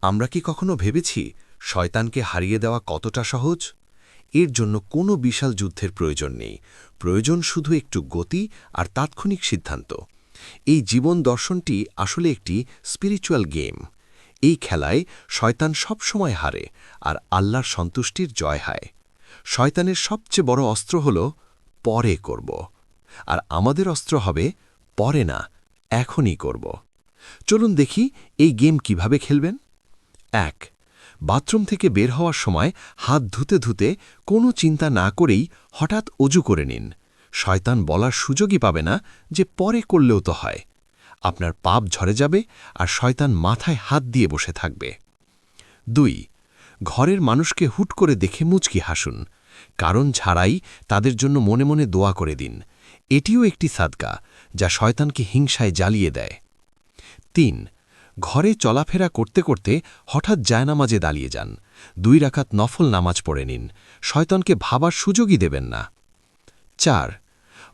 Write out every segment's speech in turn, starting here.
আমরা কি কখনো ভেবেছি শয়তানকে হারিয়ে দেওয়া কতটা সহজ? এর জন্য কোনো বিশাল যুদ্ধের প্রয়োজন নেই, প্রয়োজন শুধু একটু গতি আর তাৎক্ষণিক সিদ্ধান্ত। এই জীবন দর্শনটি আসলে একটি স্পিরিচুয়াল গেম। এই খেলায় শয়তান সব সময় হারে আর আল্লাহর সন্তুষ্টির জয় হয়। শয়তানের সবচেয়ে বড় অস্ত্র হল পরে করব, আর আমাদের অস্ত্র হবে পরে না, এখনই করব। চলুন দেখি এই গেম কিভাবে খেলবেন। ১. বাথরুম থেকে বের হওয়ার সময় হাত ধুতে ধুতে কোনো চিন্তা না করেই হঠাৎ অজু করে নিন। শয়তান বলার সুযোগই পাবে না যে পরে করলেও তো হয়। আপনার পাপ ঝরে যাবে আর শয়তান মাথায় হাত দিয়ে বসে থাকবে। ২. ঘরের মানুষকে হুট করে দেখে মুচকি হাসুন। কারণ ছাড়াই তাদের জন্য মনে মনে দোয়া করে দিন। এটিও একটি সাদকা, যা শয়তানকে হিংসায় জ্বালিয়ে দেয়। ৩. ঘরে চলাফেরা করতে করতে হঠাৎ জায়নামাজে দাঁড়িয়ে যান। ২ রাকাত নফল নামাজ পড়ে নিন। শয়তানকে ভাবার সুযোগই দেবেন না। ৪.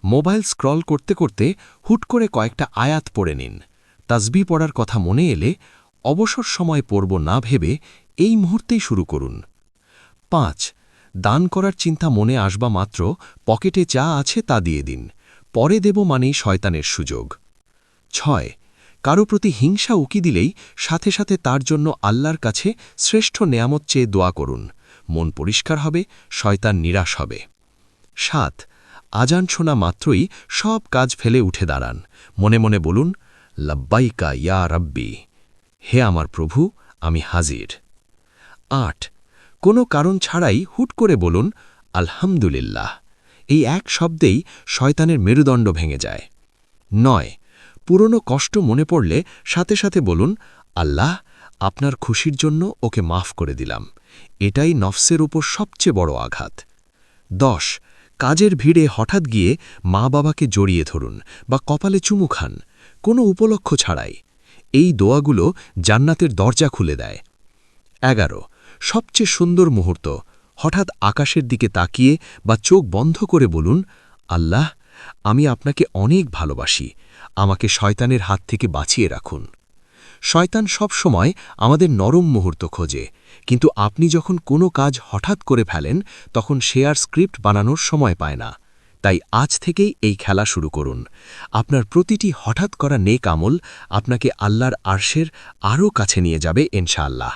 মোবাইল স্ক্রল করতে করতে হুট করে কয়েকটা আয়াত পড়ে নিন। তাসবিহ পড়ার কথা মনে এলে অবসর সময় পড়ব না ভেবে এই মুহূর্তেই শুরু করুন। ৫. দান করার চিন্তা মনে আসবা মাত্র পকেটে যা আছে তা দিয়ে দিন। পরে দেব মানেই শয়তানের সুযোগ। ৬. কারো প্রতি হিংসা উকি দিলেই সাথে সাথে তার জন্য আল্লাহর কাছে শ্রেষ্ঠ নেয়ামত চেয়ে দোয়া করুন। মন পরিষ্কার হবে, শয়তান নিরাশ হবে। ৭. আজান শোনা মাত্রই সব কাজ ফেলে উঠে দাঁড়ান। মনে মনে বলুন, লাব্বাইকা ইয়া রাব্বি, হে আমার প্রভু, আমি হাজির। ৮. কোনো কারণ ছাড়াই হুট করে বলুন, আলহামদুলিল্লাহ। এই এক শব্দেই শয়তানের মেরুদণ্ড ভেঙে যায়। ৯. পুরনো কষ্ট মনে পড়লে সাথে সাথে বলুন, আল্লাহ, আপনার খুশির জন্য ওকে মাফ করে দিলাম। এটাই নফসের উপর সবচেয়ে বড় আঘাত। ১০. কাজের ভিড়ে হঠাৎ গিয়ে মা বাবাকে জড়িয়ে ধরুন বা কপালে চুমু খান, কোনো উপলক্ষ ছাড়াই। এই দোয়াগুলো জান্নাতের দরজা খুলে দেয়। ১১. সবচেয়ে সুন্দর মুহূর্ত, হঠাৎ আকাশের দিকে তাকিয়ে বা চোখ বন্ধ করে বলুন, আল্লাহ, আমি আপনাকে অনেক ভালোবাসি, আমাকে শয়তানের হাত থেকে বাঁচিয়ে রাখুন। শয়তান সব সময় আমাদের নরম মুহূর্ত খোঁজে, কিন্তু আপনি যখন কোনো কাজ হঠাৎ করে ফেলেন তখন সে আর স্ক্রিপ্ট বানানোর সময় পায় না। তাই আজ থেকেই এই খেলা শুরু করুন। আপনার প্রতিটি হঠাৎ করা নেক আমল আপনাকে আল্লাহর আরশের আরও কাছে নিয়ে যাবে ইনশাআল্লাহ।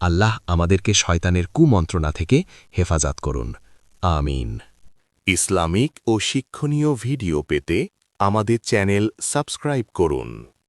আল্লাহ আমাদেরকে শয়তানের কুমন্ত্রণা থেকে হেফাজত করুন। আমিন। ইসলামিক ও শিক্ষণীয় ভিডিও পেতে আমাদের চ্যানেল সাবস্ক্রাইব করুন।